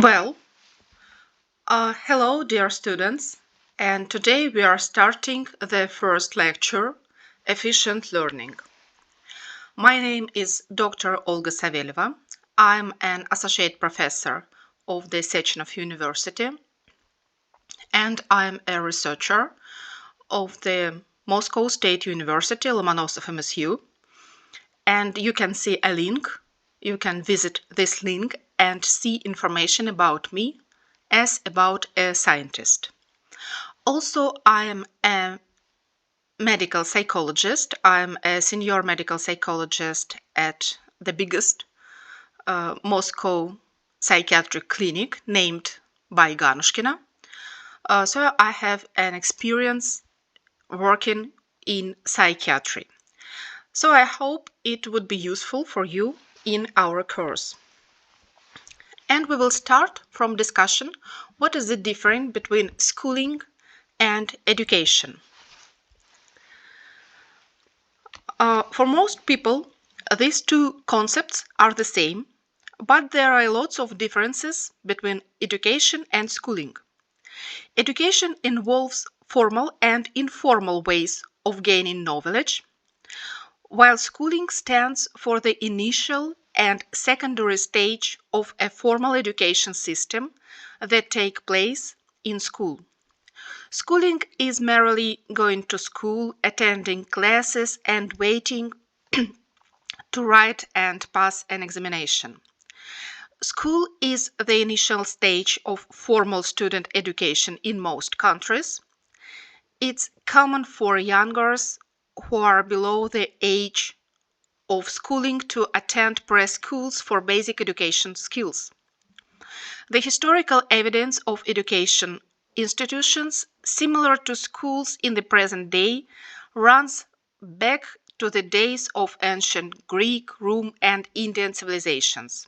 Well, hello, dear students, and today we are starting the first lecture, Efficient Learning. My name is Dr. Olga Saveleva. I'm an associate professor of the Sechenov University, and I'm a researcher of the Moscow State University Lomonosov MSU. And you can see a link. You can visit this link and see information about me as about a scientist. Also, I am a medical psychologist. I'm a senior medical psychologist at the biggest Moscow psychiatric clinic named by Ganushkina. So I have an experience working in psychiatry. So I hope it would be useful for you in our course. And we will start from discussion what is the difference between schooling and education. For most people, these two concepts are the same, but there are lots of differences between education and schooling. Education involves formal and informal ways of gaining knowledge, while schooling stands for the initial and secondary stage of a formal education system that take place in school. Schooling is merely going to school, attending classes, and waiting to write and pass an examination. School is the initial stage of formal student education in most countries. It's common for youngers who are below the age of schooling to attend preschools for basic education skills. The historical evidence of education institutions similar to schools in the present day runs back to the days of ancient Greek, Rome, and Indian civilizations.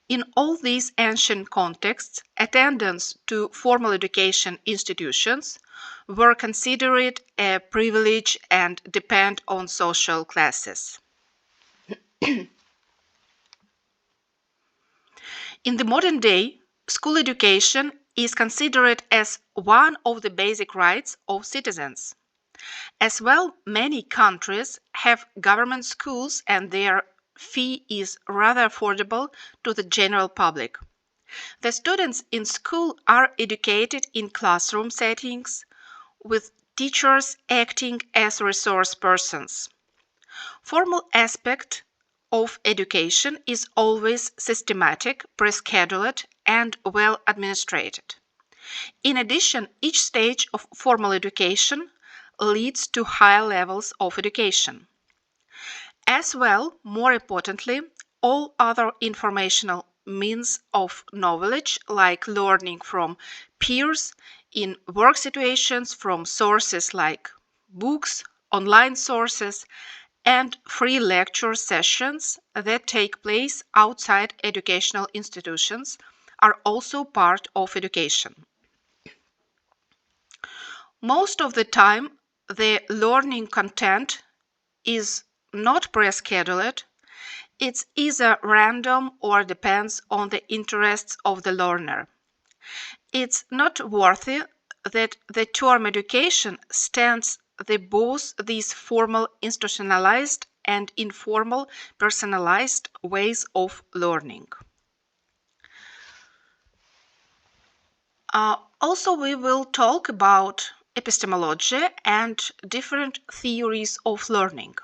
In all these ancient contexts, attendance to formal education institutions were considered a privilege and depend on social classes. In the modern day, school education is considered as one of the basic rights of citizens. As well, many countries have government schools and their fee is rather affordable to the general public. The students in school are educated in classroom settings with teachers acting as resource persons. Formal aspect of education is always systematic, prescheduled, and well administrated. In addition, each stage of formal education leads to higher levels of education. As well, more importantly, all other informational means of knowledge, like learning from peers in work situations from sources like books, online sources, and free lecture sessions that take place outside educational institutions are also part of education. Most of the time, the learning content is not prescheduled. It's either random or depends on the interests of the learner. It's noteworthy that the term education stands both these formal institutionalized and informal personalized ways of learning. Also, we will talk about epistemology and different theories of learning.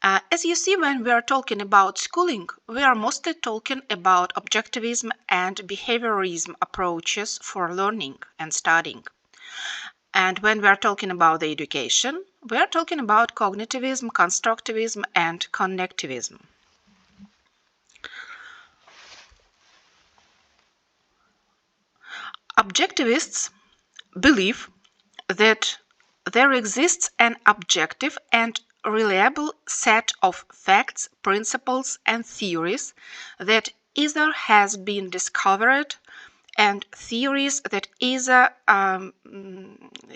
As you see, when we are talking about schooling, we are mostly talking about objectivism and behaviorism approaches for learning and studying. And when we are talking about the education, we are talking about cognitivism, constructivism, and connectivism. Objectivists believe that there exists an objective and reliable set of facts, principles, and theories that either has been discovered and theories that either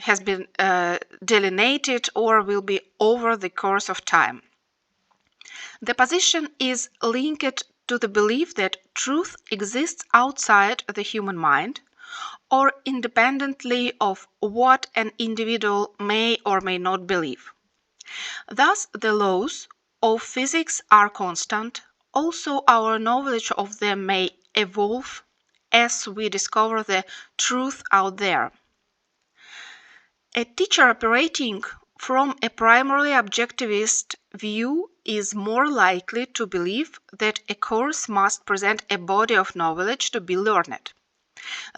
has been delineated or will be over the course of time. The position is linked to the belief that truth exists outside the human mind or independently of what an individual may or may not believe. Thus, the laws of physics are constant, also our knowledge of them may evolve as we discover the truth out there. A teacher operating from a primarily objectivist view is more likely to believe that a course must present a body of knowledge to be learned.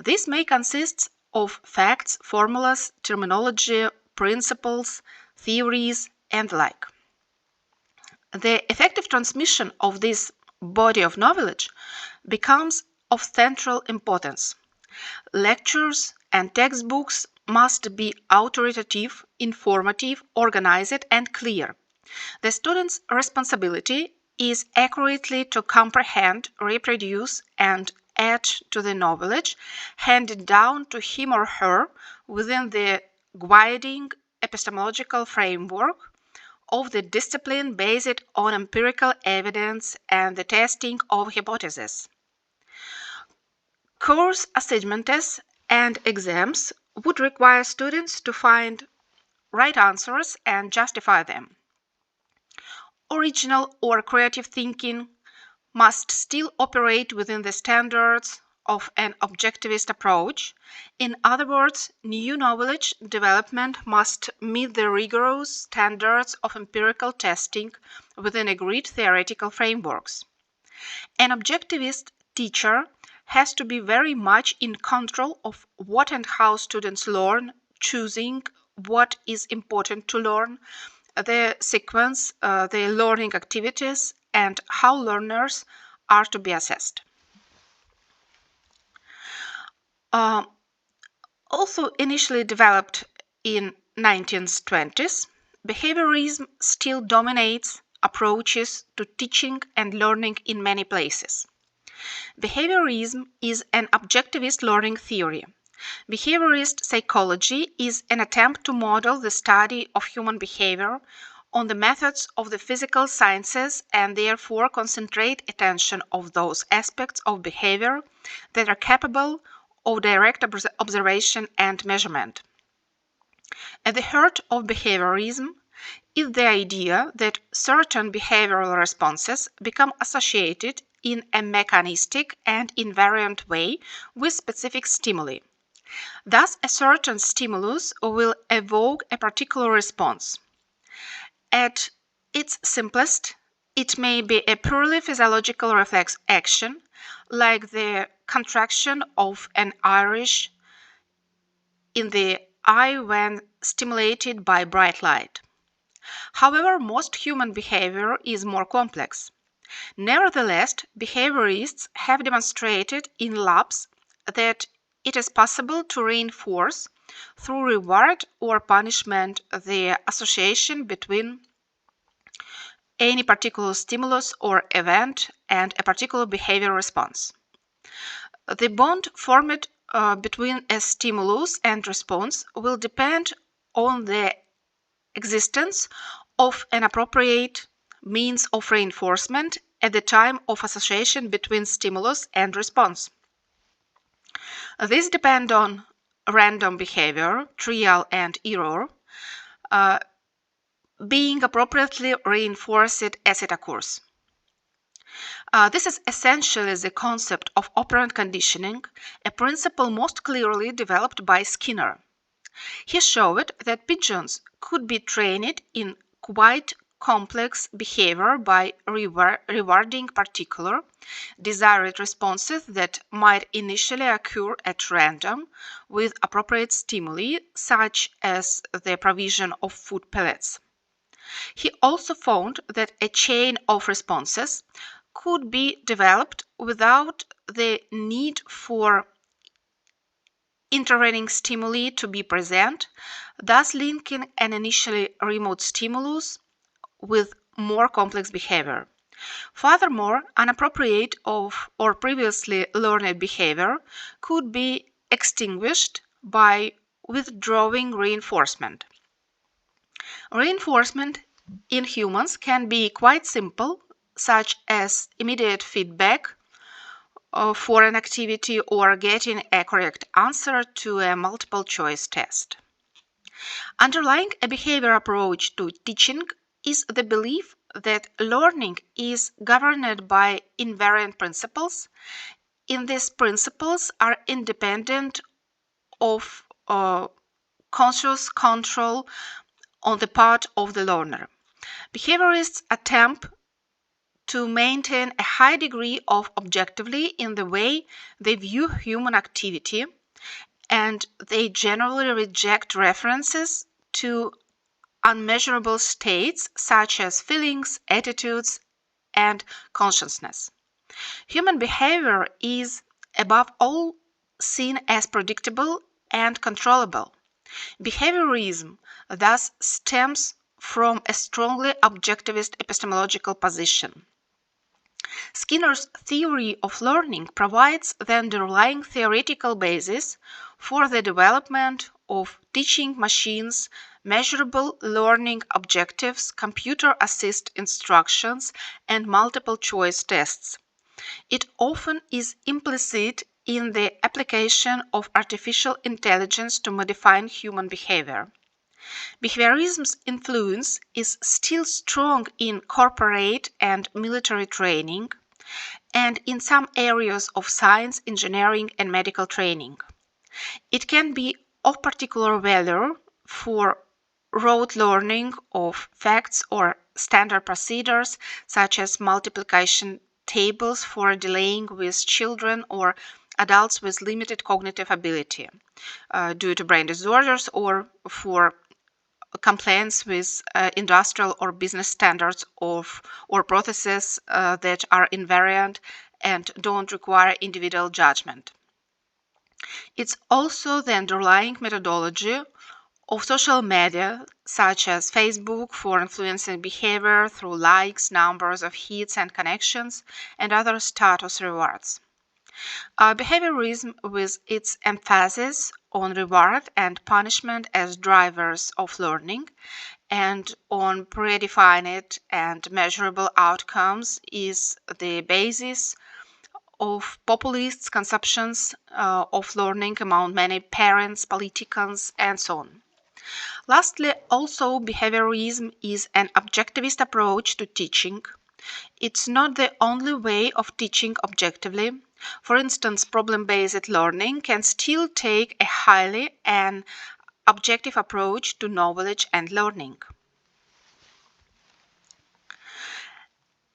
This may consist of facts, formulas, terminology, principles, theories, and the like. The effective transmission of this body of knowledge becomes of central importance. Lectures and textbooks must be authoritative, informative, organized, and clear. The student's responsibility is accurately to comprehend, reproduce, and add to the knowledge handed down to him or her within the guiding epistemological framework of the discipline based on empirical evidence and the testing of hypotheses. Course assignments and exams would require students to find right answers and justify them. Original or creative thinking must still operate within the standards of an objectivist approach. In other words, new knowledge development must meet the rigorous standards of empirical testing within agreed theoretical frameworks. An objectivist teacher has to be very much in control of what and how students learn, choosing what is important to learn, the sequence, the learning activities, and how learners are to be assessed. Also initially developed in 1920s, behaviorism still dominates approaches to teaching and learning in many places. Behaviorism is an objectivist learning theory. Behaviorist psychology is an attempt to model the study of human behavior on the methods of the physical sciences and therefore concentrate attention on those aspects of behavior that are capable of direct observation and measurement. At the heart of behaviorism is the idea that certain behavioral responses become associated in a mechanistic and invariant way with specific stimuli. Thus, a certain stimulus will evoke a particular response. At its simplest, it may be a purely physiological reflex action, like the contraction of an iris in the eye when stimulated by bright light. However, most human behavior is more complex. Nevertheless, behaviorists have demonstrated in labs that it is possible to reinforce through reward or punishment the association between any particular stimulus or event and a particular behavior response. The bond formed between a stimulus and response will depend on the existence of an appropriate means of reinforcement at the time of association between stimulus and response. This depends on random behavior, trial and error, being appropriately reinforced as it occurs. This is essentially the concept of operant conditioning, a principle most clearly developed by Skinner. He showed that pigeons could be trained in quite complex behavior by rewarding particular, desired responses that might initially occur at random with appropriate stimuli, such as the provision of food pellets. He also found that a chain of responses could be developed without the need for intervening stimuli to be present, thus linking an initially remote stimulus with more complex behavior. Furthermore, inappropriate or previously learned behavior could be extinguished by withdrawing reinforcement. Reinforcement in humans can be quite simple such as immediate feedback for an activity or getting a correct answer to a multiple choice test. Underlying a behavior approach to teaching is the belief that learning is governed by invariant principles, and these principles are independent of conscious control on the part of the learner. Behaviorists attempt to maintain a high degree of objectivity in the way they view human activity, and they generally reject references to unmeasurable states such as feelings, attitudes, and consciousness. Human behavior is, above all, seen as predictable and controllable. Behaviorism thus stems from a strongly objectivist epistemological position. Skinner's theory of learning provides the underlying theoretical basis for the development of teaching machines, measurable learning objectives, computer-assisted instructions, and multiple-choice tests. It often is implicit in the application of artificial intelligence to modifying human behavior. Behaviorism's influence is still strong in corporate and military training, and in some areas of science, engineering, and medical training. It can be of particular value for rote learning of facts or standard procedures, such as multiplication tables for dealing with children or adults with limited cognitive ability due to brain disorders, or for compliance with industrial or business standards or processes that are invariant and don't require individual judgment. It's also the underlying methodology of social media, such as Facebook, for influencing behavior through likes, numbers of hits and connections, and other status rewards. Behaviorism, with its emphasis on reward and punishment as drivers of learning and on predefined and measurable outcomes, is the basis of populist conceptions of learning among many parents, politicians, and so on. Lastly, also, behaviorism is an objectivist approach to teaching. It's not the only way of teaching objectively. For instance, problem-based learning can still take a highly and objective approach to knowledge and learning.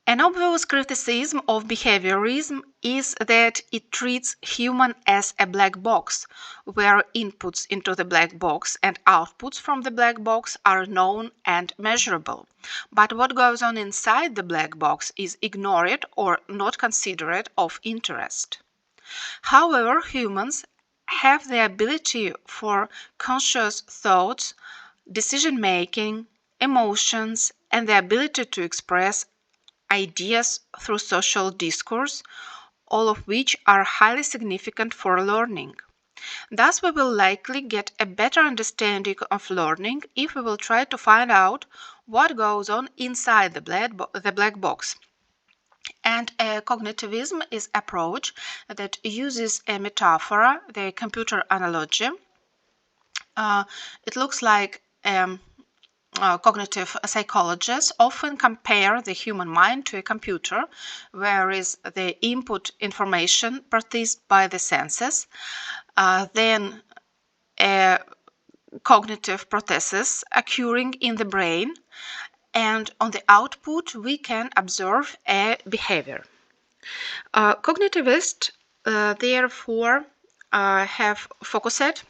An obvious criticism of behaviorism is that it treats human as a black box, where inputs into the black box and outputs from the black box are known and measurable. But what goes on inside the black box is ignored or not considered of interest. However, humans have the ability for conscious thoughts, decision-making, emotions, and the ability to express ideas through social discourse, all of which are highly significant for learning. Thus, we will likely get a better understanding of learning if we will try to find out what goes on inside the black box. And cognitivism is an approach that uses a metaphor, the computer analogy. It looks like cognitive psychologists often compare the human mind to a computer, whereas the input information perceived by the senses, then cognitive processes occurring in the brain, and on the output we can observe a behavior. Cognitivists, therefore, have focused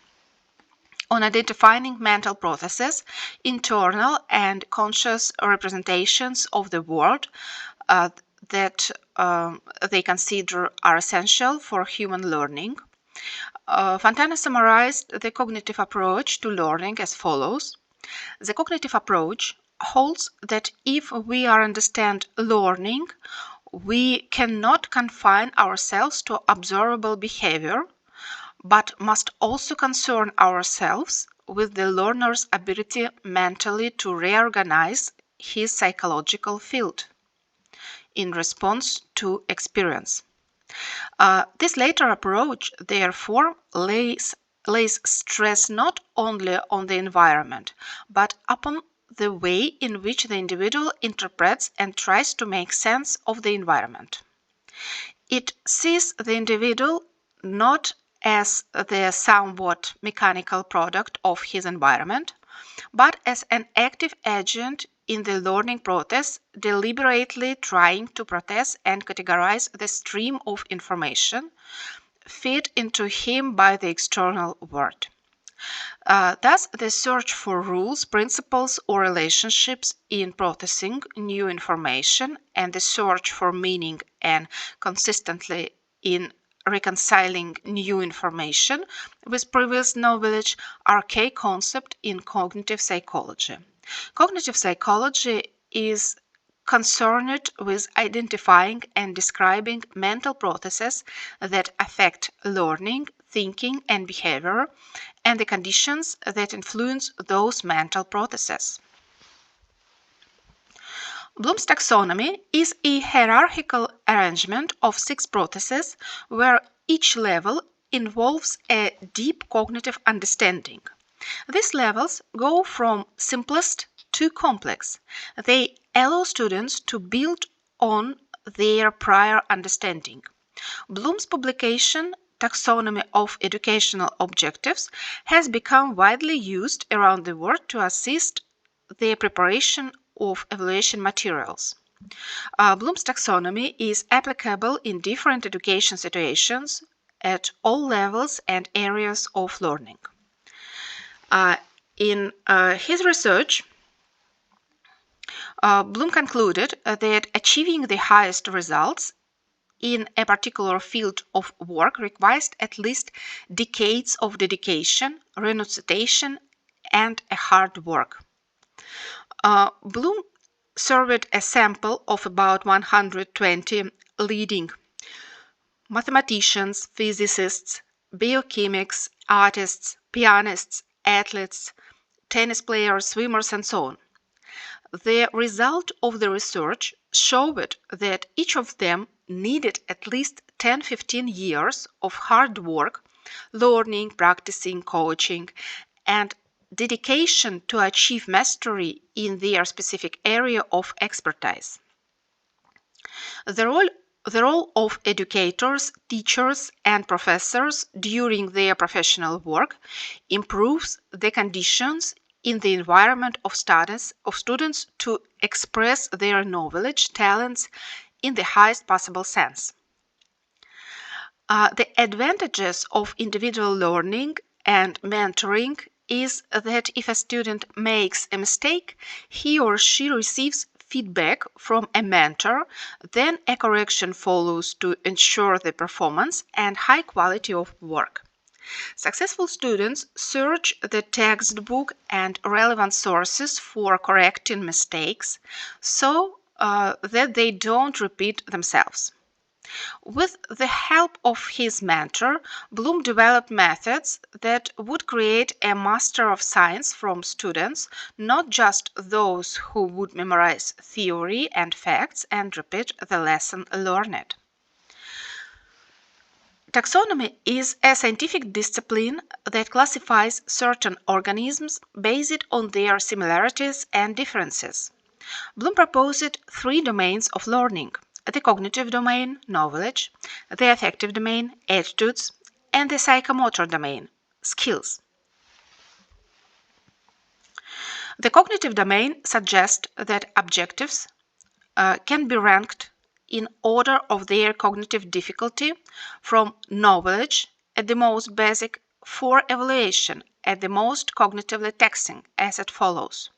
on identifying mental processes, internal and conscious representations of the world that they consider are essential for human learning. Fontana summarized the cognitive approach to learning as follows. The cognitive approach holds that if we understand learning, we cannot confine ourselves to observable behavior, but must also concern ourselves with the learner's ability mentally to reorganize his psychological field. in response to experience. This later approach, therefore, lays stress not only on the environment, but upon the way in which the individual interprets and tries to make sense of the environment. It sees the individual not as the somewhat mechanical product of his environment, but as an active agent in the learning process, deliberately trying to process and categorize the stream of information fed into him by the external world. Thus, the search for rules, principles, or relationships in processing new information and the search for meaning and consistently in reconciling new information with previous knowledge are key concepts in cognitive psychology. Cognitive psychology is concerned with identifying and describing mental processes that affect learning, thinking, and behavior, and the conditions that influence those mental processes. Bloom's taxonomy is a hierarchical arrangement of 6 processes where each level involves a deep cognitive understanding. These levels go from simplest to complex. They allow students to build on their prior understanding. Bloom's publication, Taxonomy of Educational Objectives, has become widely used around the world to assist the preparation of evaluation materials. Bloom's taxonomy is applicable in different education situations at all levels and areas of learning. In his research, Bloom concluded that achieving the highest results in a particular field of work requires at least decades of dedication, renunciation, and hard work. Bloom surveyed a sample of about 120 leading mathematicians, physicists, biochemists, artists, pianists, athletes, tennis players, swimmers, and so on. The result of the research showed that each of them needed at least 10-15 years of hard work, learning, practicing, coaching, and dedication to achieve mastery in their specific area of expertise. The role of educators, teachers, and professors during their professional work improves the conditions in the environment of students to express their knowledge, talents in the highest possible sense. The advantages of individual learning and mentoring is that if a student makes a mistake, he or she receives feedback from a mentor, then a correction follows to ensure the performance and high quality of work. Successful students search the textbook and relevant sources for correcting mistakes so that they don't repeat themselves. With the help of his mentor, Bloom developed methods that would create a master of science from students, not just those who would memorize theory and facts and repeat the lesson learned. Taxonomy is a scientific discipline that classifies certain organisms based on their similarities and differences. Bloom proposed 3 domains of learning: the cognitive domain, knowledge, the affective domain, attitudes, and the psychomotor domain, skills. The cognitive domain suggests that objectives can be ranked in order of their cognitive difficulty from knowledge at the most basic for evaluation at the most cognitively taxing, as it follows: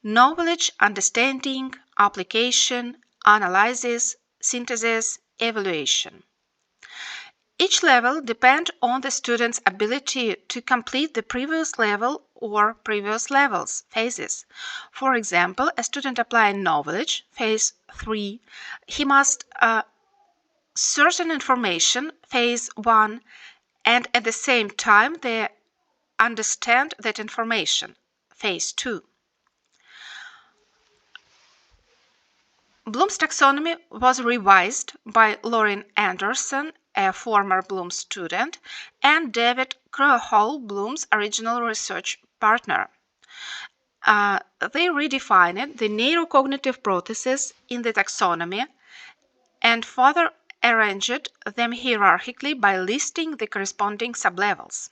knowledge, understanding, application, analysis, synthesis, evaluation. Each level depends on the student's ability to complete the previous level or previous levels, phases. For example, a student applying knowledge, phase 3, he must certain information, phase 1, and at the same time they understand that information, phase 2. Bloom's taxonomy was revised by Lauren Anderson, a former Bloom student, and David Crowhall, Bloom's original research partner. They redefined the neurocognitive processes in the taxonomy and further arranged them hierarchically by listing the corresponding sublevels.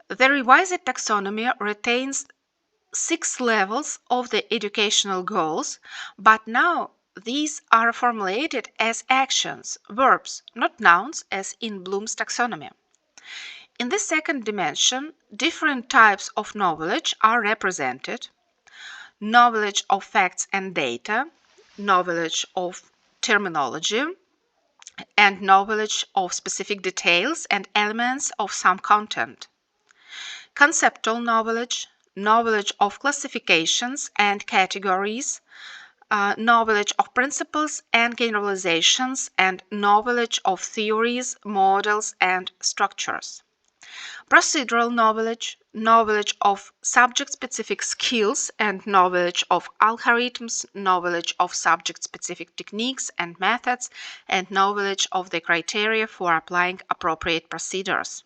The revised taxonomy retains 6 levels of the educational goals, but now these are formulated as actions, verbs, not nouns, as in Bloom's taxonomy. In the second dimension, different types of knowledge are represented: knowledge of facts and data, knowledge of terminology, and knowledge of specific details and elements of some content. Conceptual knowledge, knowledge of classifications and categories, knowledge of principles and generalizations, and knowledge of theories, models, and structures. Procedural knowledge, knowledge of subject-specific skills and knowledge of algorithms, knowledge of subject-specific techniques and methods, and knowledge of the criteria for applying appropriate procedures.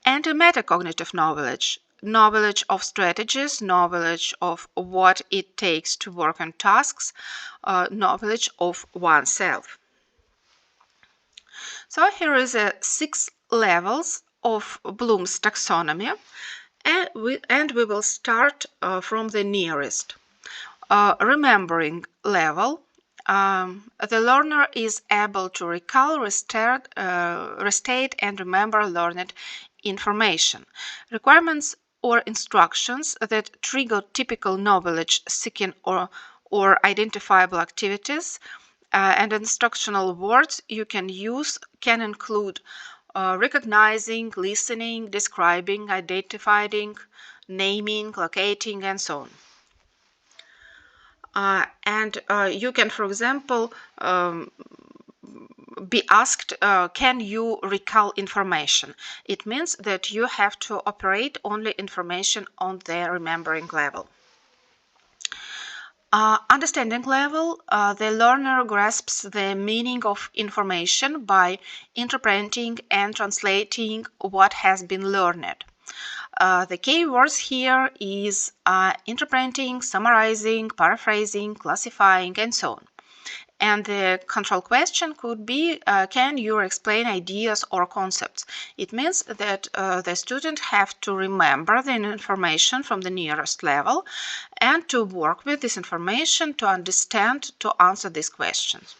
And metacognitive knowledge, knowledge of strategies, knowledge of what it takes to work on tasks, knowledge of oneself. So here is 6 levels of Bloom's taxonomy, and we will start from the nearest. Remembering level. The learner is able to recall, restate, and remember learned information. Requirements or instructions that trigger typical knowledge-seeking or identifiable activities and instructional words you can use can include recognizing, listening, describing, identifying, naming, locating, and so on. You can, for example, be asked, can you recall information? It means that you have to operate only information on the remembering level. Understanding level, the learner grasps the meaning of information by interpreting and translating what has been learned. The key words here is interpreting, summarizing, paraphrasing, classifying, and so on. And the control question could be, can you explain ideas or concepts? It means that the student have to remember the information from the nearest level and to work with this information to understand, to answer these questions.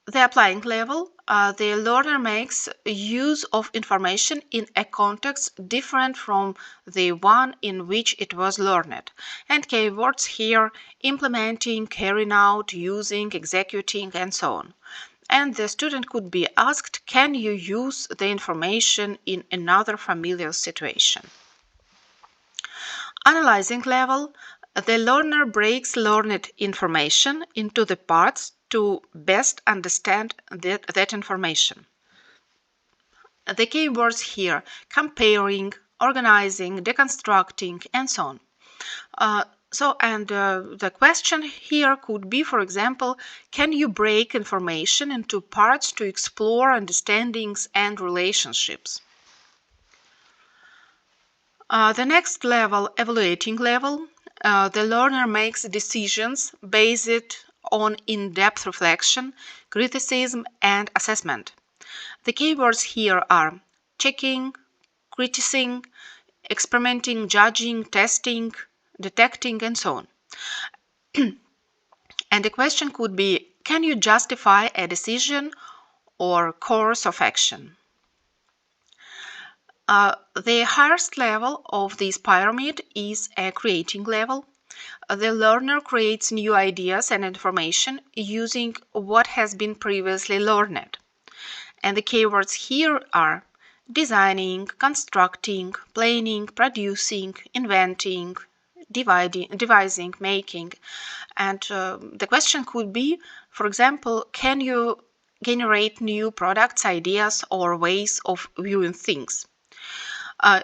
The applying level, the learner makes use of information in a context different from the one in which it was learned. And keywords here: implementing, carrying out, using, executing, and so on. And the student could be asked, can you use the information in another familiar situation? Analyzing level, the learner breaks learned information into the parts to best understand that information. The keywords here: comparing, organizing, deconstructing, and so on. The question here could be, for example, can you break information into parts to explore understandings and relationships? The next level, evaluating level, the learner makes decisions based on in-depth reflection, criticism, and assessment. The keywords here are checking, criticizing, experimenting, judging, testing, detecting, and so on. And the question could be, can you justify a decision or course of action? The highest level of this pyramid is a creating level. The learner creates new ideas and information using what has been previously learned. And the keywords here are designing, constructing, planning, producing, inventing, devising, making. And the question could be, for example, can you generate new products, ideas, or ways of viewing things?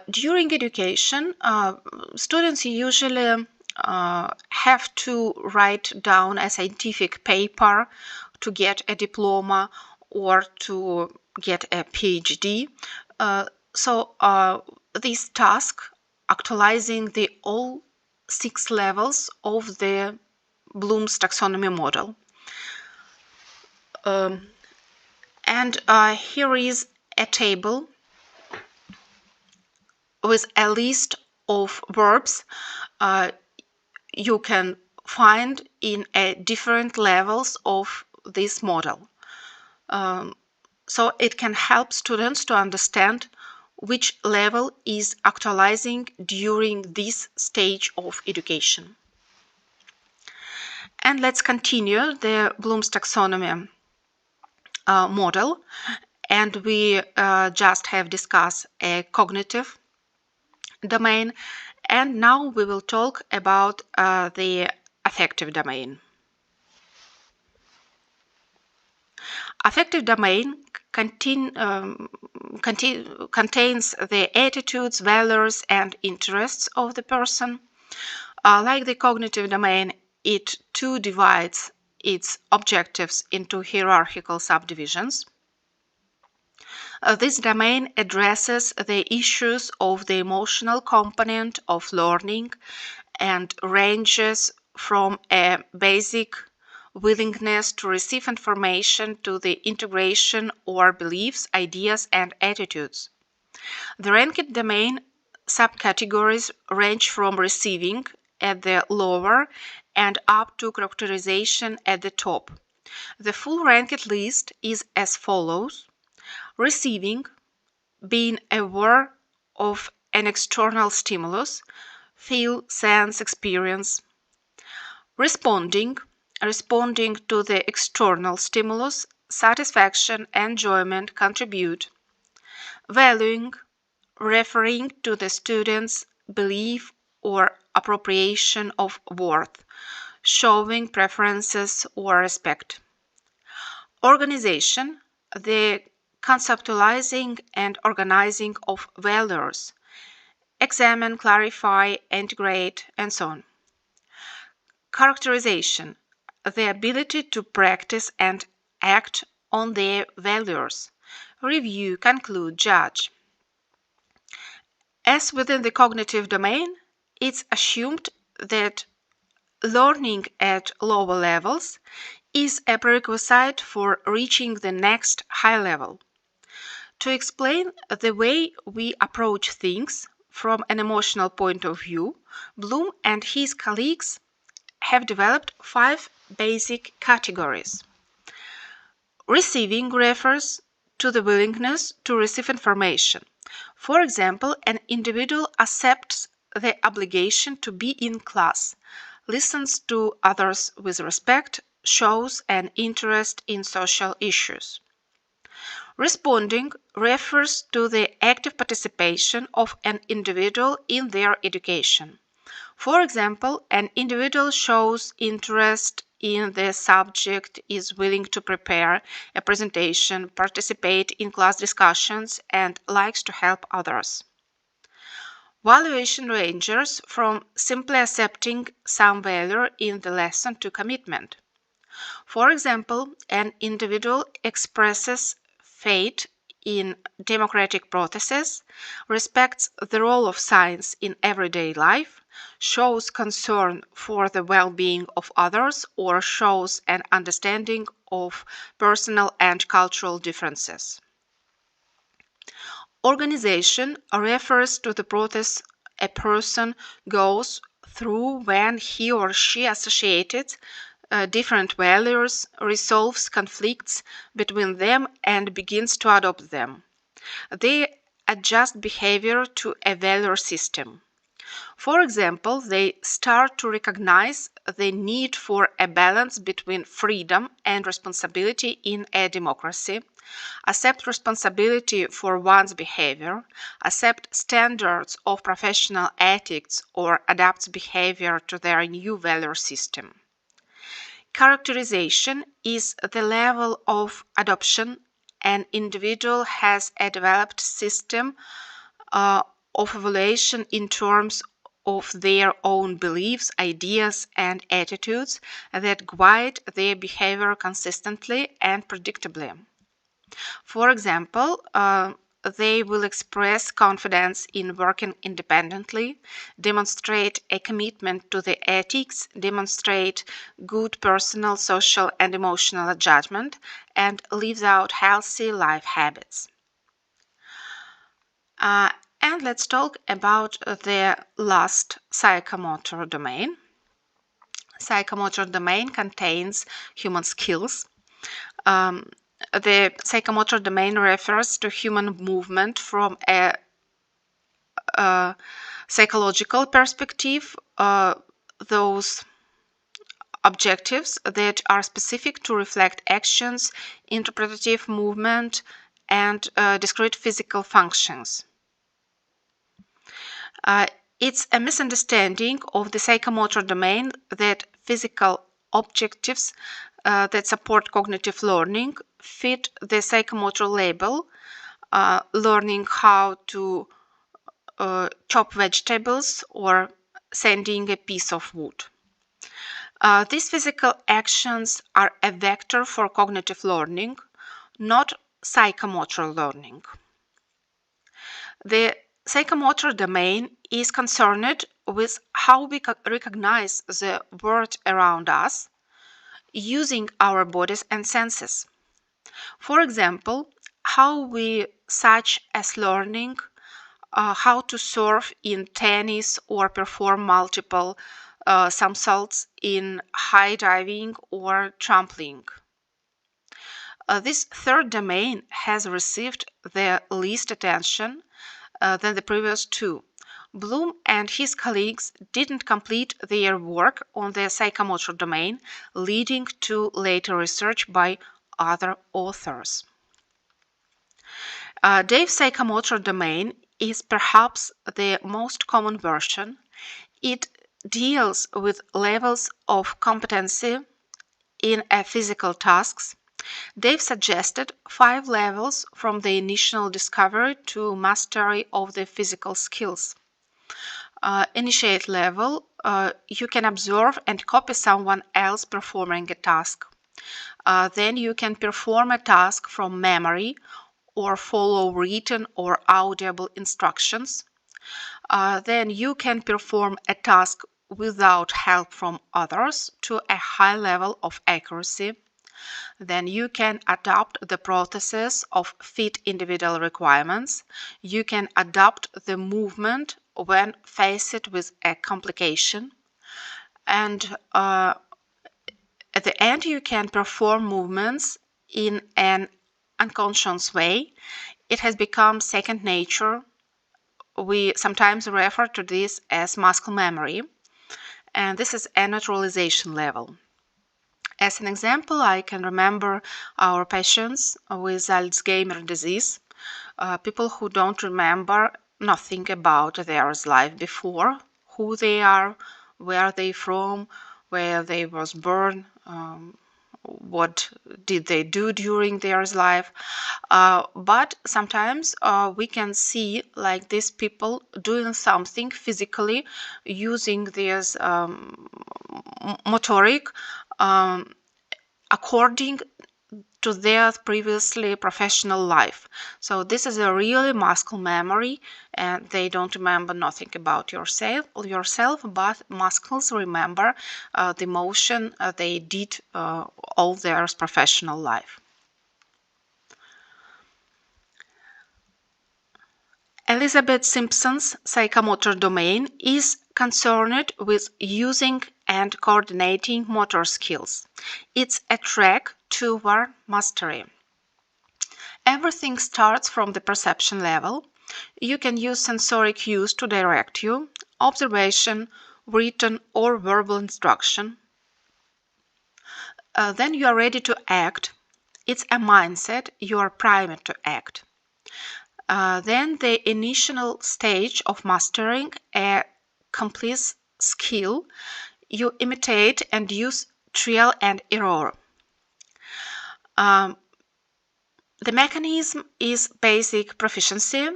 During education, students usually have to write down a scientific paper to get a diploma or to get a PhD. So this task, actualizing the all 6 levels of the Bloom's taxonomy model. And here is a table with a list of verbs you can find in different levels of this model. So it can help students to understand which level is actualizing during this stage of education. And let's continue the Bloom's taxonomy model. And we just have discussed a cognitive domain, and now we will talk about the affective domain. Affective domain contains the attitudes, values, and interests of the person. Like the cognitive domain, it too divides its objectives into hierarchical subdivisions. This domain addresses the issues of the emotional component of learning and ranges from a basic willingness to receive information to the integration or beliefs, ideas, and attitudes. The ranked domain subcategories range from receiving at the lower and up to characterization at the top. The full ranked list is as follows: receiving, being aware of an external stimulus, feel, sense, experience. Responding to the external stimulus, satisfaction, enjoyment, contribute. Valuing, referring to the student's belief or appropriation of worth, showing preferences or respect. Organization, the conceptualizing and organizing of values, examine, clarify, integrate, and so on. Characterization, the ability to practice and act on their values, review, conclude, judge. As within the cognitive domain, it's assumed that learning at lower levels is a prerequisite for reaching the next high level. To explain the way we approach things from an emotional point of view, Bloom and his colleagues have developed 5 basic categories. Receiving refers to the willingness to receive information. For example, an individual accepts the obligation to be in class, listens to others with respect, shows an interest in social issues. Responding refers to the active participation of an individual in their education. For example, an individual shows interest in the subject, is willing to prepare a presentation, participate in class discussions, and likes to help others. Valuation ranges from simply accepting some value in the lesson to commitment. For example, an individual expresses faith in democratic processes, respects the role of science in everyday life, shows concern for the well-being of others, or shows an understanding of personal and cultural differences. Organization refers to the process a person goes through when he or she associates different values, resolves conflicts between them, and begins to adopt them. They adjust behavior to a value system. For example, they start to recognize the need for a balance between freedom and responsibility in a democracy, accept responsibility for one's behavior, accept standards of professional ethics, or adapt behavior to their new value system. Characterization is the level of adoption an individual has a developed system of evaluation in terms of their own beliefs, ideas, and attitudes that guide their behavior consistently and predictably. For example, they will express confidence in working independently, demonstrate a commitment to the ethics, demonstrate good personal, social, and emotional judgment, and live out healthy life habits. And let's talk about the last psychomotor domain. Psychomotor domain contains human skills. The psychomotor domain refers to human movement from a psychological perspective, those objectives that are specific to reflect actions, interpretative movement, and discrete physical functions. It's a misunderstanding of the psychomotor domain that physical objectives that support cognitive learning fit the psychomotor label, learning how to chop vegetables or sanding a piece of wood. These physical actions are a vector for cognitive learning, not psychomotor learning. The psychomotor domain is concerned with how we recognize the world around us using our bodies and senses. For example, how we, such as learning how to surf in tennis or perform multiple somersaults in high diving or trampoline. This third domain has received the least attention than the previous two. Bloom and his colleagues didn't complete their work on the psychomotor domain, leading to later research by other authors. Dave's psychomotor domain is perhaps the most common version. It deals with levels of competency in physical tasks. Dave suggested 5 levels from the initial discovery to mastery of the physical skills. Initiate level, you can observe and copy someone else performing a task. Then you can perform a task from memory or follow written or audible instructions. Then you can perform a task without help from others to a high level of accuracy. Then you can adapt the processes of fit individual requirements. You can adapt the movement when faced with a complication. And at the end, you can perform movements in an unconscious way. It has become second nature. We sometimes refer to this as muscle memory, and this is a naturalization level. As an example, I can remember our patients with Alzheimer's disease, people who don't remember nothing about their life before, who they are, where they from, where they was born, what did they do during their life. But sometimes we can see like these people doing something physically using this motoric according to their previously professional life. So this is a really muscle memory, and they don't remember nothing about yourself, but muscles remember the motion they did all their professional life. Elizabeth Simpson's psychomotor domain is concerned with using and coordinating motor skills. It's a track toward mastery. Everything starts from the perception level. You can use sensory cues to direct you, observation, written or verbal instruction. Then you are ready to act. It's a mindset. You are primed to act. Then the initial stage of mastering a complete skill, you imitate and use trial and error. The mechanism is basic proficiency.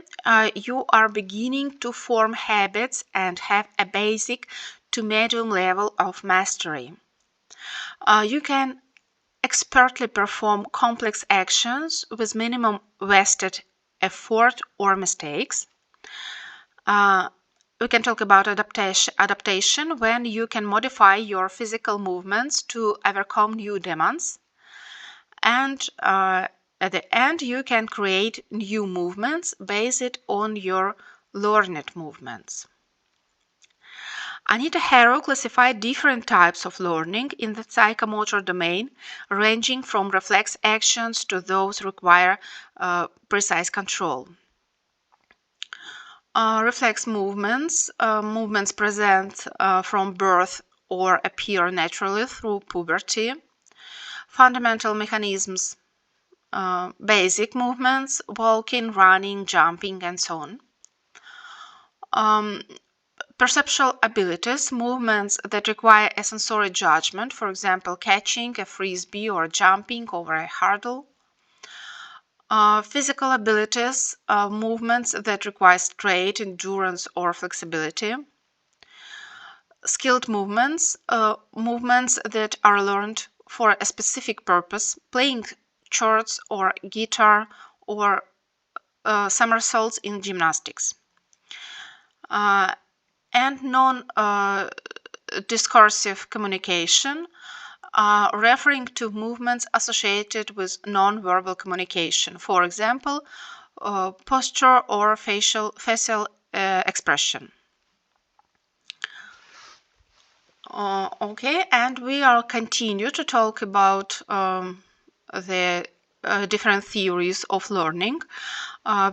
You are beginning to form habits and have a basic to medium level of mastery. You can expertly perform complex actions with minimum wasted effort or mistakes. We can talk about adaptation when you can modify your physical movements to overcome new demands. And at the end, you can create new movements based on your learned movements. Anita Harrow classified different types of learning in the psychomotor domain, ranging from reflex actions to those require precise control. Reflex movements, movements present from birth or appear naturally through puberty. Fundamental mechanisms, basic movements, walking, running, jumping, and so on. Perceptual abilities, movements that require a sensory judgment, for example, catching a frisbee or jumping over a hurdle. Physical abilities, movements that require strength, endurance, or flexibility. Skilled movements, movements that are learned for a specific purpose, playing chords or guitar or somersaults in gymnastics. And non-discursive communication, referring to movements associated with non-verbal communication, for example, posture or facial expression. Okay, and we will continue to talk about the different theories of learning.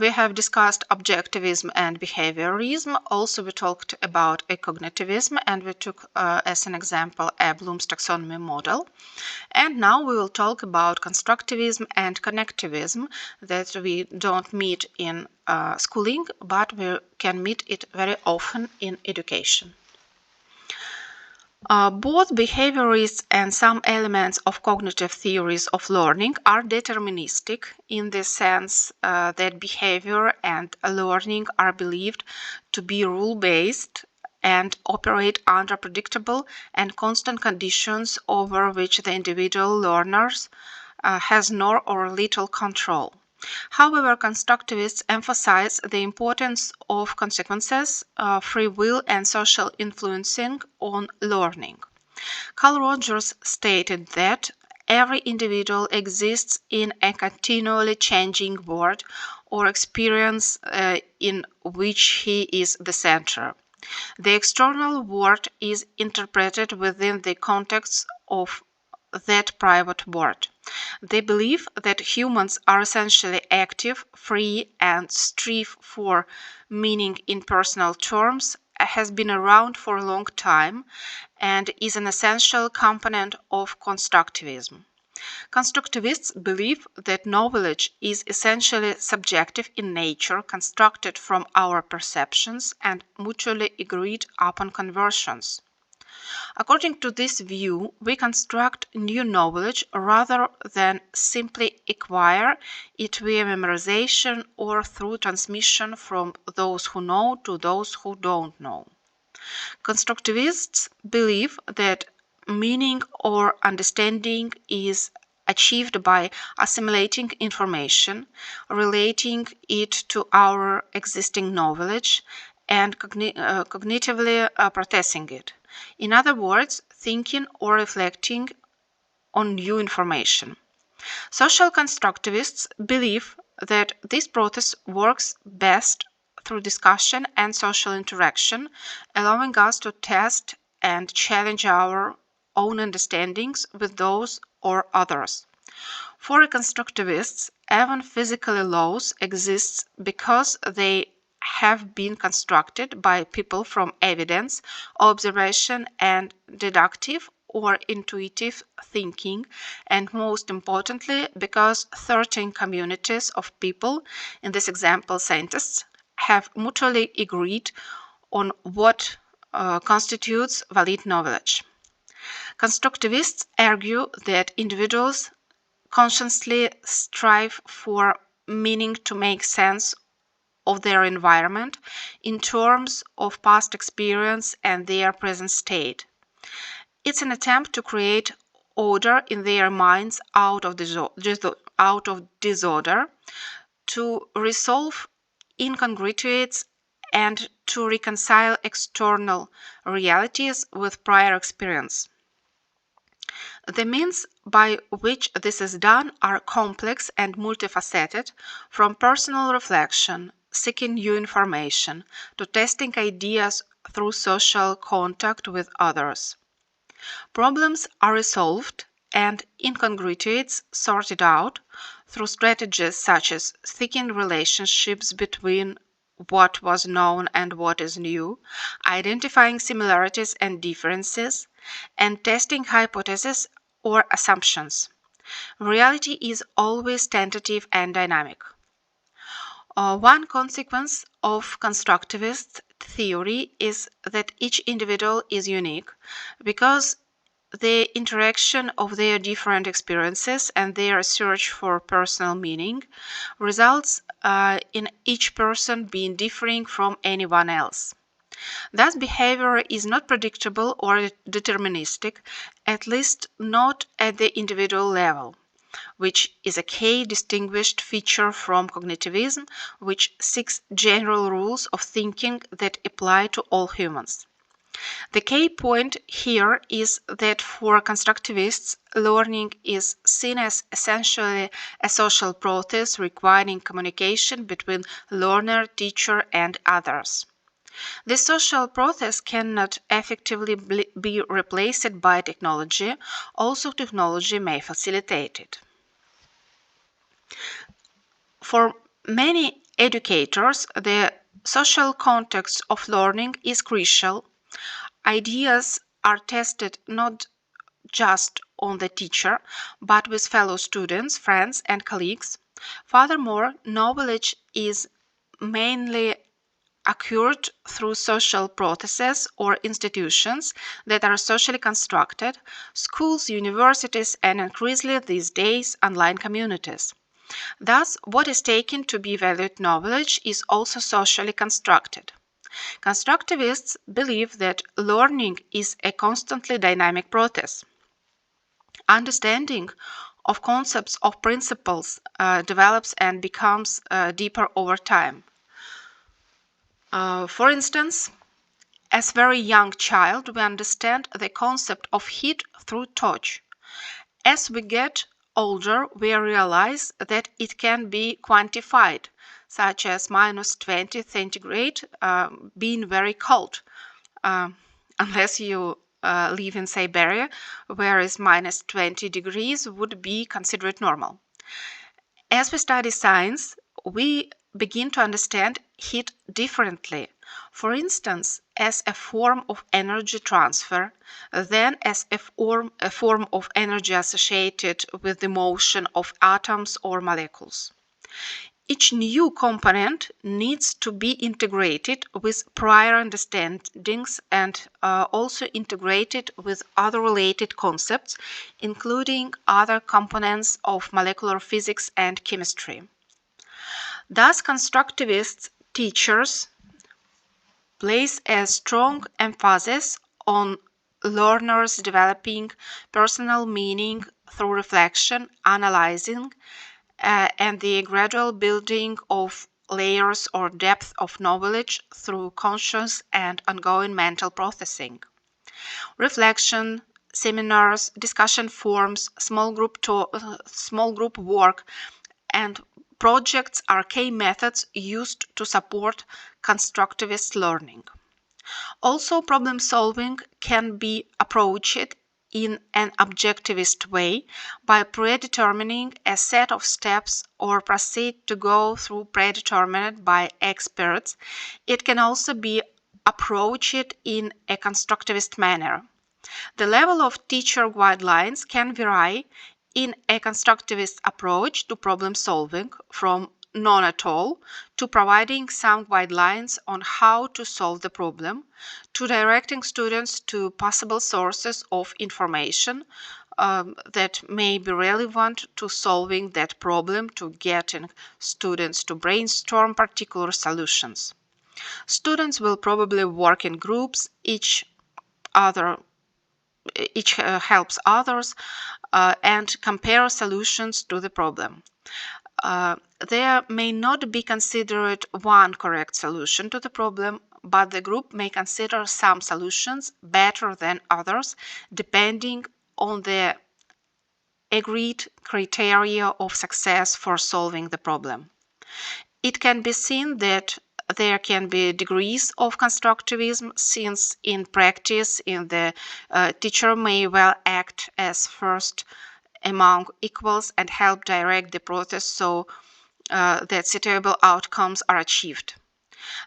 We have discussed objectivism and behaviorism. Also, we talked about a cognitivism, and we took as an example a Bloom's taxonomy model. And now we will talk about constructivism and connectivism that we don't meet in schooling, but we can meet it very often in education. Both behaviorists and some elements of cognitive theories of learning are deterministic in the sense that behavior and learning are believed to be rule-based and operate under predictable and constant conditions over which the individual learners has no or little control. However, constructivists emphasize the importance of consequences, free will, and social influencing on learning. Carl Rogers stated that every individual exists in a continually changing world or experience in which he is the center. The external world is interpreted within the context of that private world. They believe that humans are essentially active, free, and strive for meaning in personal terms, has been around for a long time, and is an essential component of constructivism. Constructivists believe that knowledge is essentially subjective in nature, constructed from our perceptions and mutually agreed upon conversions. According to this view, we construct new knowledge rather than simply acquire it via memorization or through transmission from those who know to those who don't know. Constructivists believe that meaning or understanding is achieved by assimilating information, relating it to our existing knowledge, and cognitively processing it. In other words, thinking or reflecting on new information. Social constructivists believe that this process works best through discussion and social interaction, allowing us to test and challenge our own understandings with those or others. For constructivists, even physical laws exist because they have been constructed by people from evidence, observation, and deductive or intuitive thinking, and most importantly, because 13 communities of people, in this example scientists, have mutually agreed on what constitutes valid knowledge. Constructivists argue that individuals consciously strive for meaning to make sense of their environment in terms of past experience and their present state. It's an attempt to create order in their minds out of disorder, to resolve incongruities, and to reconcile external realities with prior experience. The means by which this is done are complex and multifaceted, from personal reflection, seeking new information, to testing ideas through social contact with others. Problems are resolved and incongruities sorted out through strategies such as seeking relationships between what was known and what is new, identifying similarities and differences, and testing hypotheses or assumptions. Reality is always tentative and dynamic. One consequence of constructivist theory is that each individual is unique because the interaction of their different experiences and their search for personal meaning results in each person being differing from anyone else. Thus, behavior is not predictable or deterministic, at least not at the individual level, which is a key distinguished feature from cognitivism, which seeks general rules of thinking that apply to all humans. The key point here is that for constructivists, learning is seen as essentially a social process requiring communication between learner, teacher, and others. This social process cannot effectively be replaced by technology, also technology may facilitate it. For many educators, the social context of learning is crucial. Ideas are tested not just on the teacher, but with fellow students, friends, and colleagues. Furthermore, knowledge is mainly acquired through social processes or institutions that are socially constructed, schools, universities, and increasingly these days, online communities. Thus, what is taken to be valued knowledge is also socially constructed. Constructivists believe that learning is a constantly dynamic process. Understanding of concepts of principles develops and becomes deeper over time. For instance, as a very young child, we understand the concept of heat through touch. As we get older, we realize that it can be quantified, such as -20 centigrade being very cold, unless you live in Siberia, whereas -20 degrees would be considered normal. As we study science, we begin to understand heat differently. For instance, as a form of energy transfer, then as a form of energy associated with the motion of atoms or molecules. Each new component needs to be integrated with prior understandings and also integrated with other related concepts, including other components of molecular physics and chemistry. Thus, constructivist teachers place a strong emphasis on learners developing personal meaning through reflection, analyzing, and the gradual building of layers or depth of knowledge through conscious and ongoing mental processing. Reflection, seminars, discussion forums, small group work, and projects are key methods used to support constructivist learning. Also, problem solving can be approached in an objectivist way by predetermining a set of steps or proceed to go through predetermined by experts. It can also be approached in a constructivist manner. The level of teacher guidelines can vary in a constructivist approach to problem solving, from none at all to providing some guidelines on how to solve the problem, to directing students to possible sources of information, that may be relevant to solving that problem, to getting students to brainstorm particular solutions. Students will probably work in groups, each helps others and compare solutions to the problem. There may not be considered one correct solution to the problem, but the group may consider some solutions better than others depending on the agreed criteria of success for solving the problem. It can be seen that there can be degrees of constructivism, since in practice the teacher may well act as first among equals and help direct the process so that suitable outcomes are achieved.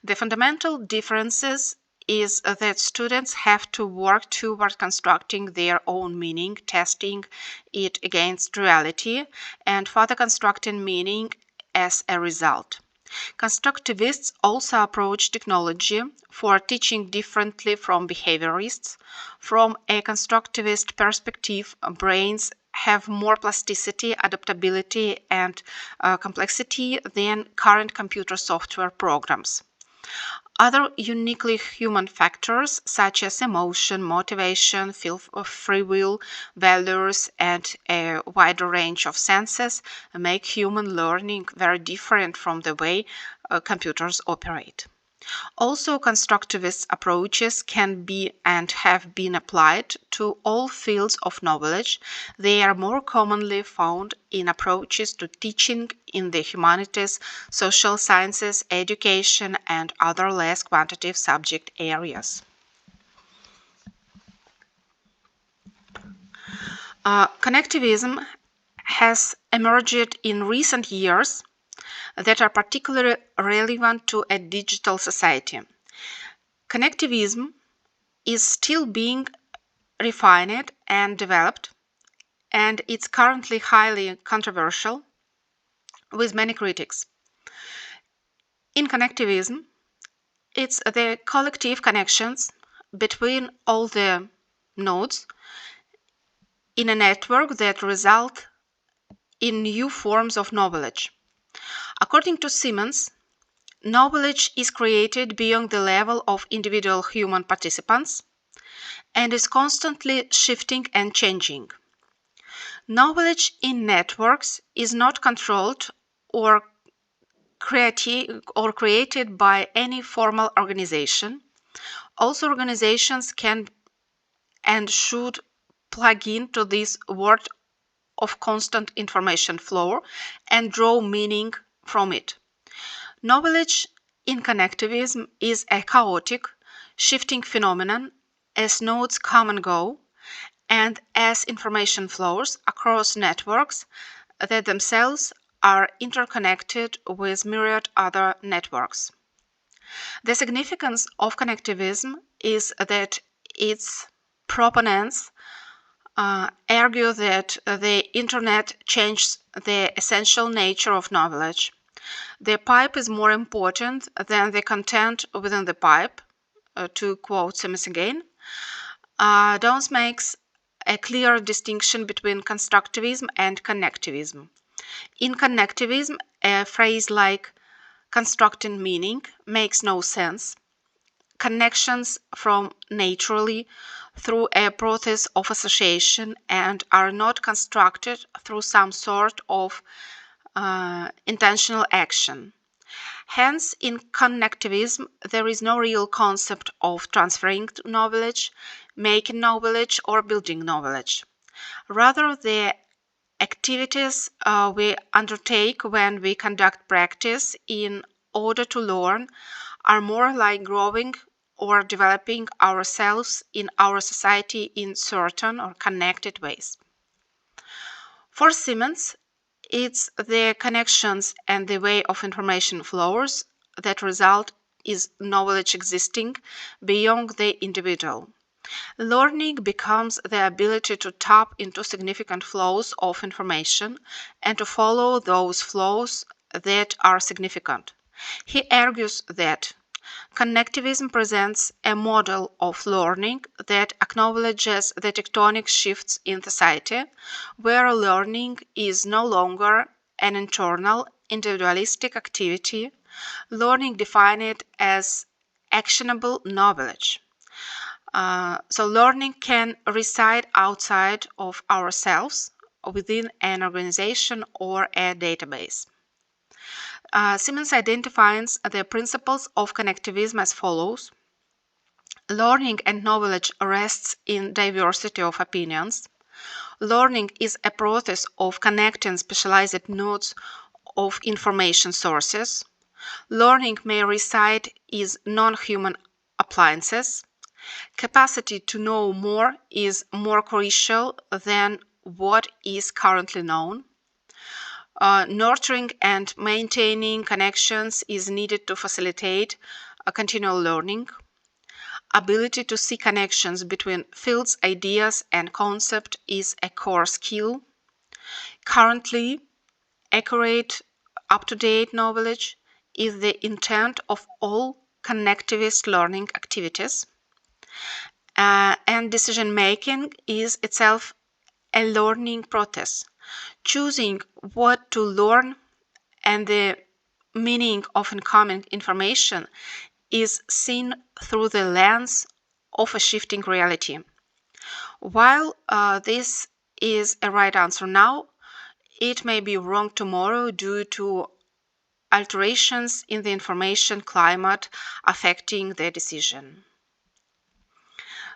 The fundamental differences is that students have to work toward constructing their own meaning, testing it against reality, and further constructing meaning as a result. Constructivists also approach technology for teaching differently from behaviorists. From a constructivist perspective, brains have more plasticity, adaptability, and complexity than current computer software programs. Other uniquely human factors, such as emotion, motivation, feel of free will, values, and a wider range of senses, make human learning very different from the way computers operate. Also, constructivist approaches can be and have been applied to all fields of knowledge. They are more commonly found in approaches to teaching in the humanities, social sciences, education, and other less quantitative subject areas. Connectivism has emerged in recent years that are particularly relevant to a digital society. Connectivism is still being refined and developed, and it's currently highly controversial with many critics. In connectivism, it's the collective connections between all the nodes in a network that result in new forms of knowledge. According to Simmons, knowledge is created beyond the level of individual human participants and is constantly shifting and changing. Knowledge in networks is not controlled or created by any formal organization. Also, organizations can and should plug into this world of constant information flow and draw meaning from it. Knowledge in connectivism is a chaotic, shifting phenomenon as nodes come and go, and as information flows across networks that themselves are interconnected with myriad other networks. The significance of connectivism is that its proponents argue that the internet changed the essential nature of knowledge. The pipe is more important than the content within the pipe, to quote Simmons again. Downs makes a clear distinction between constructivism and connectivism. In connectivism, a phrase like constructing meaning makes no sense. Connections form naturally through a process of association and are not constructed through some sort of intentional action. Hence, in connectivism, there is no real concept of transferring knowledge, making knowledge, or building knowledge. Rather, the activities we undertake when we conduct practice in order to learn are more like growing or developing ourselves in our society in certain or connected ways. For Simmons, it's the connections and the way of information flows that result is knowledge existing beyond the individual. Learning becomes the ability to tap into significant flows of information and to follow those flows that are significant. He argues that Connectivism presents a model of learning that acknowledges the tectonic shifts in society, where learning is no longer an internal, individualistic activity, learning defined as actionable knowledge. So learning can reside outside of ourselves, within an organization or a database. Simmons identifies the principles of connectivism as follows. Learning and knowledge rests in diversity of opinions. Learning is a process of connecting specialized nodes of information sources. Learning may reside in non-human appliances. Capacity to know more is more crucial than what is currently known. Nurturing and maintaining connections is needed to facilitate continual learning. Ability to see connections between fields, ideas, and concepts is a core skill. Currently, accurate, up-to-date knowledge is the intent of all connectivist learning activities. And decision-making is itself a learning process. Choosing what to learn and the meaning of incoming information is seen through the lens of a shifting reality. While this is a right answer now, it may be wrong tomorrow due to alterations in the information climate affecting the decision.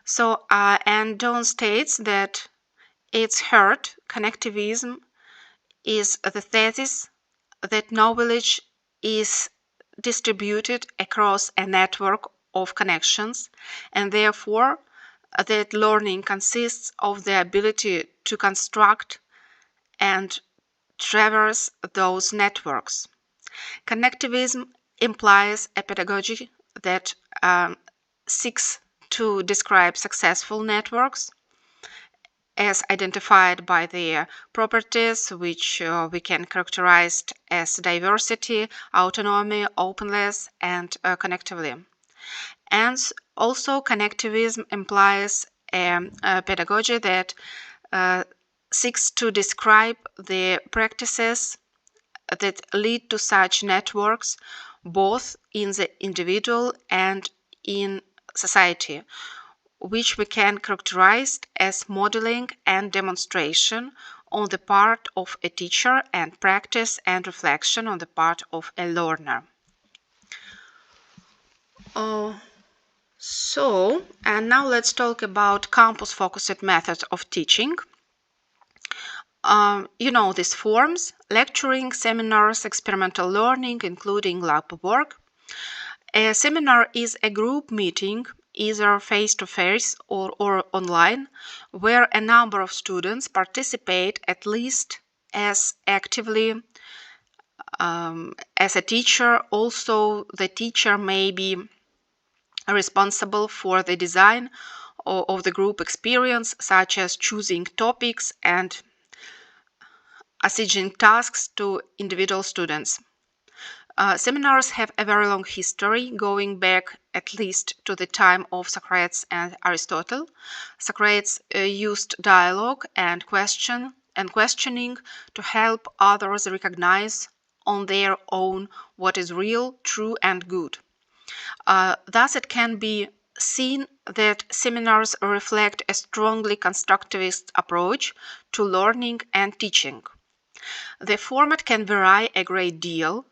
So, and Dawn states that it's heard connectivism is the thesis that knowledge is distributed across a network of connections, and therefore that learning consists of the ability to construct and traverse those networks. Connectivism implies a pedagogy that seeks to describe successful networks as identified by their properties, which we can characterize as diversity, autonomy, openness, and connectivity. And also, connectivism implies a pedagogy that seeks to describe the practices that lead to such networks, both in the individual and in society, which we can characterize as modeling and demonstration on the part of a teacher and practice and reflection on the part of a learner. And now let's talk about campus-focused methods of teaching. You know these forms: lecturing, seminars, experimental learning, including lab work. A seminar is a group meeting, either face-to-face or online, where a number of students participate at least as actively as a teacher. Also, the teacher may be responsible for the design of the group experience, such as choosing topics and assigning tasks to individual students. Seminars have a very long history, going back at least to the time of Socrates and Aristotle. Socrates used dialogue and questioning to help others recognize on their own what is real, true, and good. Thus, it can be seen that seminars reflect a strongly constructivist approach to learning and teaching. The format can vary a great deal.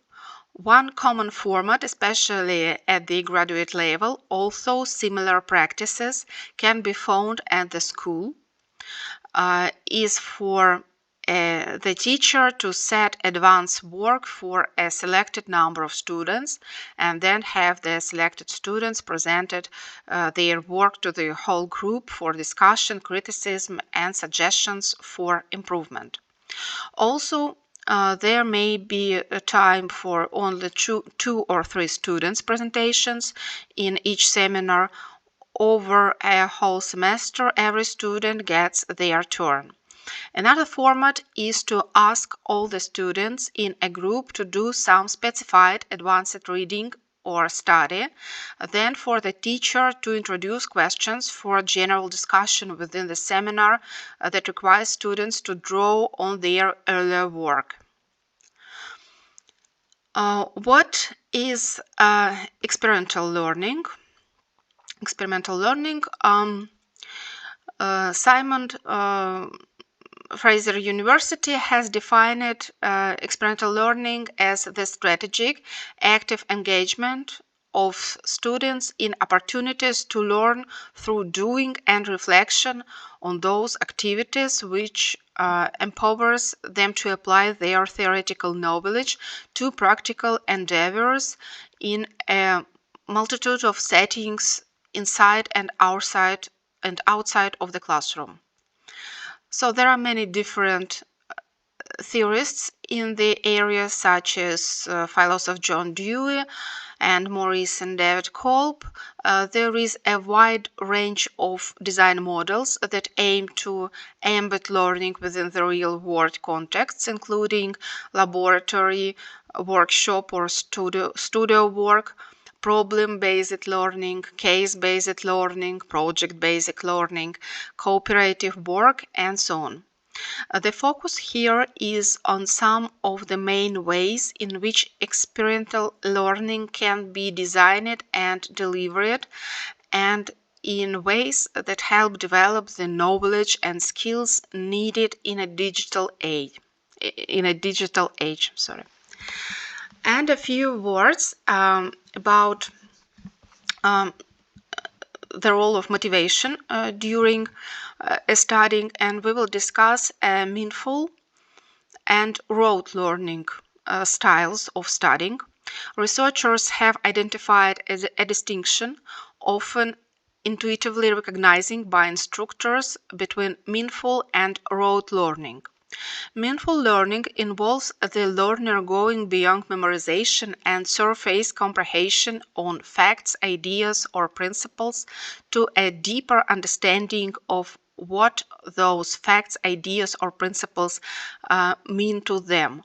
One common format, especially at the graduate level, although similar practices can be found at the school, is for the teacher to set advanced work for a selected number of students and then have the selected students presented their work to the whole group for discussion, criticism, and suggestions for improvement. Also, there may be a time for only two or three students' presentations in each seminar. Over a whole semester, every student gets their turn. Another format is to ask all the students in a group to do some specified advanced reading or study, then for the teacher to introduce questions for general discussion within the seminar that requires students to draw on their earlier work. What is experimental learning? Experimental learning, Simon Fraser University has defined experimental learning as the strategic, active engagement of students in opportunities to learn through doing and reflection on those activities which empowers them to apply their theoretical knowledge to practical endeavors in a multitude of settings inside and outside of the classroom. So there are many different theorists in the area, such as philosopher John Dewey and more recent David Kolb. There is a wide range of design models that aim to embed learning within the real-world contexts, including laboratory, workshop or studio work, problem-based learning, case-based learning, project-based learning, cooperative work, and so on. The focus here is on some of the main ways in which experiential learning can be designed and delivered, and in ways that help develop the knowledge and skills needed in a digital age. And a few words about the role of motivation during studying, and we will discuss meaningful and rote learning styles of studying. Researchers have identified a distinction, often intuitively recognizing by instructors, between meaningful and rote learning. Meaningful learning involves the learner going beyond memorization and surface comprehension on facts, ideas, or principles to a deeper understanding of what those facts, ideas, or principles mean to them.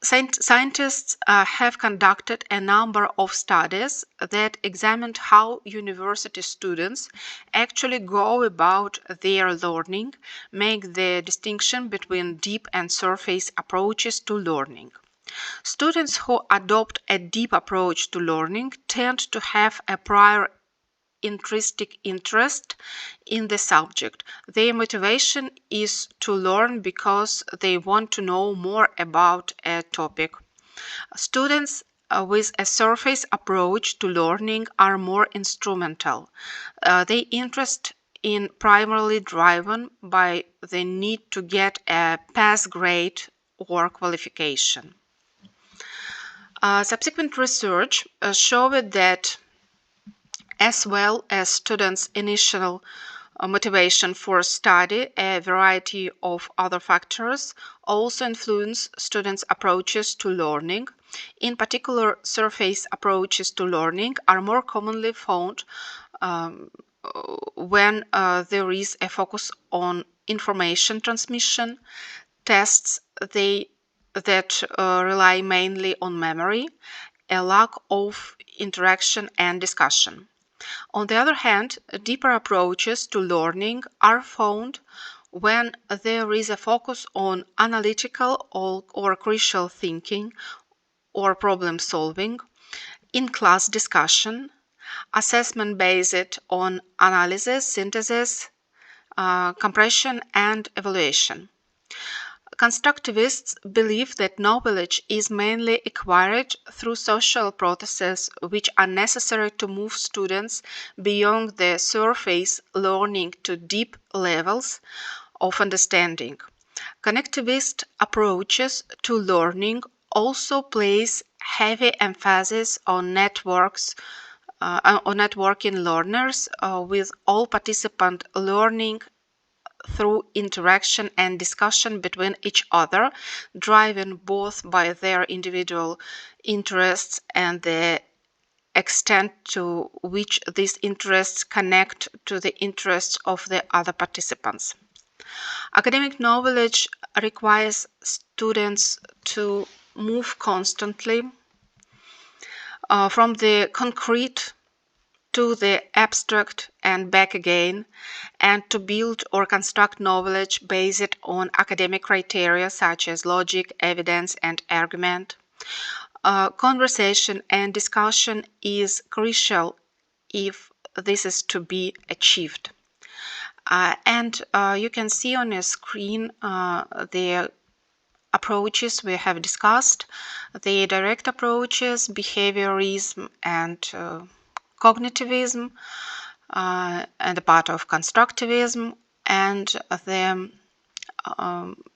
Scientists have conducted a number of studies that examined how university students actually go about their learning, make the distinction between deep and surface approaches to learning. Students who adopt a deep approach to learning tend to have a prior intrinsic interest in the subject. Their motivation is to learn because they want to know more about a topic. Students with a surface approach to learning are more instrumental. Their interest is primarily driven by the need to get a pass grade or qualification. Subsequent research showed that as well as students' initial motivation for study, a variety of other factors also influence students' approaches to learning. In particular, surface approaches to learning are more commonly found when there is a focus on information transmission, tests that rely mainly on memory, a lack of interaction and discussion. On the other hand, deeper approaches to learning are found when there is a focus on analytical or crucial thinking or problem solving, in-class discussion, assessment based on analysis, synthesis, compression, and evaluation. Constructivists believe that knowledge is mainly acquired through social processes which are necessary to move students beyond the surface learning to deep levels of understanding. Connectivist approaches to learning also place heavy emphasis on networking learners, with all participants learning through interaction and discussion between each other, driven both by their individual interests and the extent to which these interests connect to the interests of the other participants. Academic knowledge requires students to move constantly from the concrete to the abstract and back again, and to build or construct knowledge based on academic criteria such as logic, evidence, and argument. Conversation and discussion is crucial if this is to be achieved. And you can see on your screen the approaches we have discussed, the direct approaches, behaviorism, and cognitivism, and a part of constructivism, and the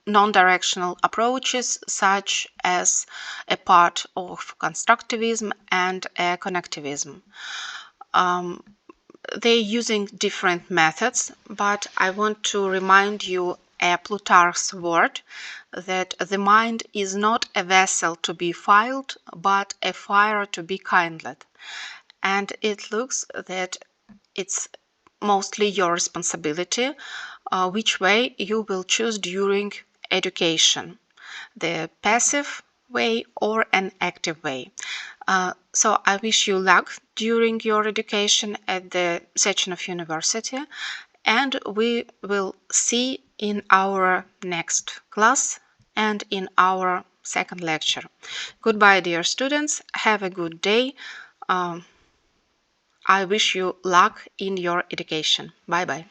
non-directional approaches such as a part of constructivism and connectivism. They're using different methods, but I want to remind you Plutarch's word that the mind is not a vessel to be filled, but a fire to be kindled. And it looks that it's mostly your responsibility which way you will choose during education, the passive way or an active way. So I wish you luck during your education at the Sechenov University, and we will see in our next class and in our second lecture. Goodbye, dear students. Have a good day. I wish you luck in your education. Bye-bye.